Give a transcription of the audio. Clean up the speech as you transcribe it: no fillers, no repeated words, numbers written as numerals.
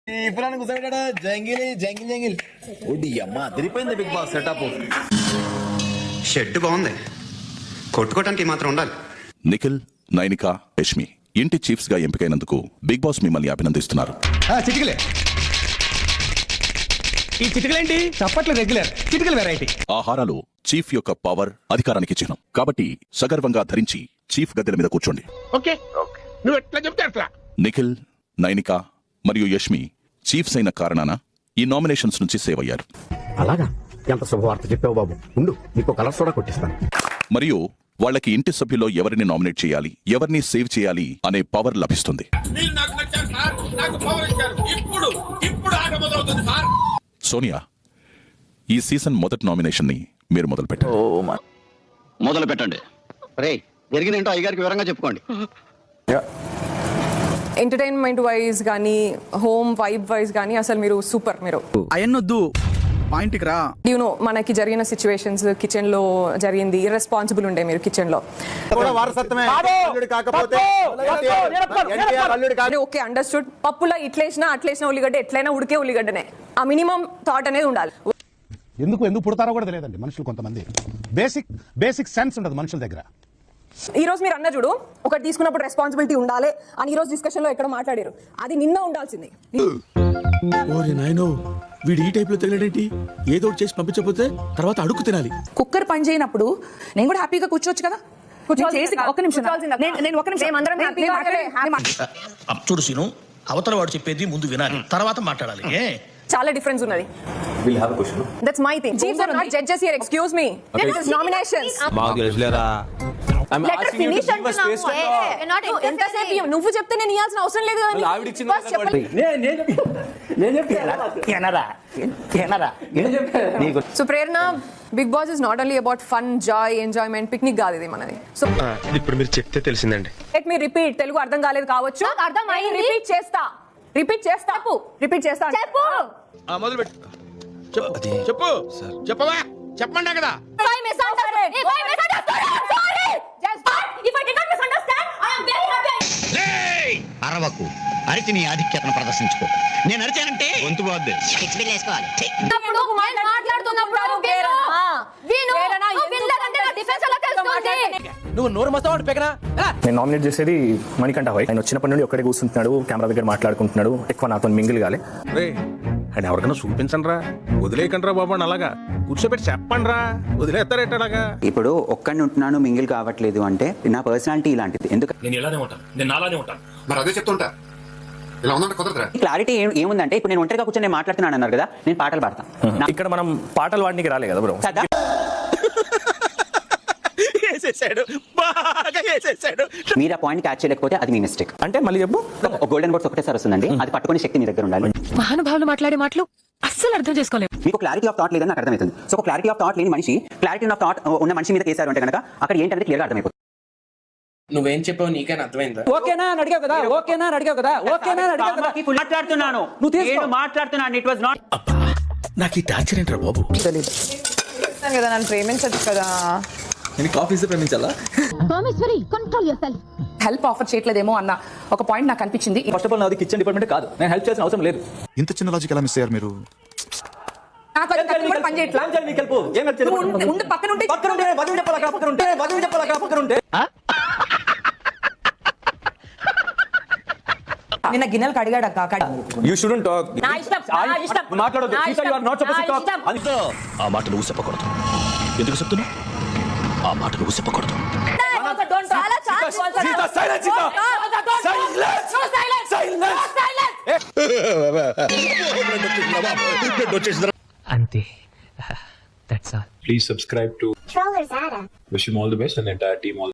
ఇప్పుడు కూర్చోబెట్టాడు జంగిలి jungle jungle ఓడి అమ్మ అదిరిపోయింది బిగ్ బాస్ సెటప్. షెడ్ బాగుంది, కొట్టుకోవటానికి మాత్రం ఉండాలి. నిఖిల్, నైనిక, యష్మి ఇంటి చీఫ్స్ గా ఎంపికైనందుకు బిగ్ బాస్ మిమ్మల్ని అభినందిస్తున్నారు. చిటికలే ఈ చిటికలేంటి? చప్పట్లు రెగ్యులర్, చిటికలు వెరైటీ. ఆహారాలు చీఫ్ యొక్క పవర్, అధికారానికి చిహ్నం కాబట్టి సగర్వంగా ధరించి చీఫ్ గద్దెల మీద కూర్చోండి. నువ్వు ఎట్లా చెప్తే అట్లా. నిఖిల్, నైనిక మరియు యష్మి చీఫ్స్ అయిన కారణాన ఈ నామినేషన్స్ నుంచి సేవ్ అయ్యారు. అలాగా? ఎంత శుభవార్త చెప్పావు బాబు. ఉండు, నీకు కలర్ సోడా కొట్టిస్తాను. మరియు వాళ్ళకి ఇంటి సభ్యుల్లో ఎవరిని నామినేట్ చేయాలి, ఎవరిని సేవ్ చేయాలి అనే పవర్ లభిస్తుంది. సోనియా, ఈ సీజన్ మొదటి నామినేషన్ ని మీరు మొదలు పెట్టండి. జరిగిన అయ్యగారికి వివరంగా చెప్పుకోండి. ఎంటర్టైన్మెంట్ వైజ్ కానీ హోమ్ వైబ్ వైజ్ కానీ అసలు మీరు సూపర్. మీరు అయన్నొద్దు, పాయింట్కి రా. యూనో మనకి జరిగిన సిచ్యువేషన్స్ కిచెన్ లో జరిగింది, ఇర్రెస్పాన్సిబుల్ ఉండే మీరు కిచెన్ లో. Okay, understood. పప్పులో ఇట్లేసినా అట్లేసిన ఉల్లిగడ్డ ఎట్లయినా ఉడికే ఉల్లిగడ్డనే. ఆ మినిమం థాట్ అనేది ఉండాలి. ఎందుకు పుడతారో కూడా తెలియదండి మనుషులు. కొంతమంది బేసిక్ సెన్స్ ఉండదు మనుషుల దగ్గర. ఈ రోజు మీరు అన్న చూడు, ఒకటి తీసుకున్నప్పుడు రెస్పాన్సిబిలిటీ ఉండాలి అని ఈ రోజు డిస్కషన్ లో ఎక్కడ మాట్లాడారు. అది నిన్న ఉండాల్సింది. వీడు ఈ టైప్ లో తెలియడేంటి? ఏదో ఒకటి చేసి పంపించకపోతే తర్వాత అడుగు తినాలి. కుక్కర్ పని చేయనప్పుడు నేను కూడా హ్యాపీగా కూర్చోవచ్చు కదా. చూడు సీను, అవతల వాడు చెప్పేది ముందు వినాలి, తర్వాత మాట్లాడాలి. చాలా డిఫరెన్స్ ఉన్నది. That's my thing. Chiefs are not judges here. Excuse me. This is nominations. Let her finish ఎంతసేపు నువ్వు చెప్తే నేను ఇవ్వాల్సిన అవసరం లేదు కదా. So Prerana, Bigg Boss is not only about fun, joy, enjoyment, picnic కాదు ఇది మనది. సో ఇప్పుడు మీరు చెప్తే తెలిసిందండి. Let me repeat. తెలుగు అర్థం కాలేదు కావచ్చు, రిపీట్ చేస్తా. మొదలు పెట్టు. చెప్పు చెప్పవా, చెప్పండి కదా. అరవకు, అరిచి నీ ఆధిక్యతను ప్రదర్శించుకో. నేను అరిచానంటే గొంతు బాద్దే. నువ్వు నోరు మస్తావు పెకనా. నేను నామినేట్ చేసేది మణికంఠ భాయ్. ఆయన వచ్చినప్పటి నుండి ఒక్కడే కూర్చుంటున్నాడు, కెమెరా దగ్గర మాట్లాడుకుంటున్నాడు. ఎక్కువ నాతో మింగిల్ కాలే. అండ్ ఎవరికైనా చూపించండి రా, వదిలేకండి రా బాబు. అలాగా కూర్చోబెట్టి చెప్పండి రా, వదిలేస్తారేట అలాగా. ఇప్పుడు ఒక్కడిని ఉంటున్నాను, మింగిల్ కావట్లేదు అంటే నా పర్సనాలిటీ ఇలాంటిది. ఎందుకు నేను ఇలానే ఉంటాను, నేను అలానే ఉంటాను. మరి అదే చెప్తుంటా. ఇలా ఉందంటే కుదరదురా. క్లారిటీ ఏముందంటే, ఇప్పుడు నేను ఒంటరిగా కూర్చొని నేను మాట్లాడుతున్నాను అన్నారు కదా, నేను పాటలు పాడతాను. ఇక్కడ మనం పాటలు పాడడానికి రాలే కదా బ్రో. మీరు ఆ పాయింట్ క్యాచ్ చేయలేకపోతే అది మీ మిస్టేక్. అంటే మళ్ళీ చెప్పు. గోల్డెన్ బోర్డ్స్ ఒకటేసారి వస్తుందండి, అది పట్టుకునే శక్తి మీ దగ్గర ఉండాలి. మహానుభావులు మాట్లాడే మాటలు అస్సలు అర్థం చేసుకోలేదు. మీకు క్లారిటీ ఆఫ్ థాట్ లేదని నాకు అర్థమవుతుంది. సో క్లారిటీ ఆఫ్ థాట్ లేని మనిషి క్లారిటీ ఆఫ్ థాట్ ఉన్న మనిషి మీద కేసారు అంటే కనుక అక్కడ ఏంటంటే క్లియర్ గా అర్థమైపోతుంది. నువ్వేం చెప్పావు నీకైనా అర్థమైందా? ఓకేనా అని అడిగావు కదా, ఓకేనా అని అడిగావు కదా, ఓకేనా అని అడిగావు కదా. మాట్లాడుతున్నాను, నేను మాట్లాడుతున్నాను. It was not. నాకు ఈ టార్చర్ ఏంట్రా బాబు? కదా నన్ను ప్రేమించదు కదా. నేను కాఫీస్ ప్రేమించాలా? హెల్ప్ ఆఫర్ చేయట్లేదేమో అన్న ఒక పాయింట్ నాకు అనిపించింది. ఫస్ట్ ఆఫ్ ఆల్ నాది కిచెన్ డిపార్ట్మెంట్ కాదు, నేను హెల్ప్ చేయాల్సిన అవసరం లేదు. ఇంత చిన్న లాజిక్ ఎలా మిస్ అయ్యారు మీరు? నాకు అది కత్తి కూడా పని చేయట్లా. ఉండి పక్కన ఉంటే నిన్న గిన్నెలు కడిగాడు అక్క. You shouldn't talk. మాట్లాడొద్దు. ఆ మాట నువ్వు చెప్పకూడదు. ఎందుకు చెప్తున్నా? ఆ మాట నువ్వు చెప్పకూడదు. అంతే. That's all. Please subscribe to Wish him all the best and the entire team all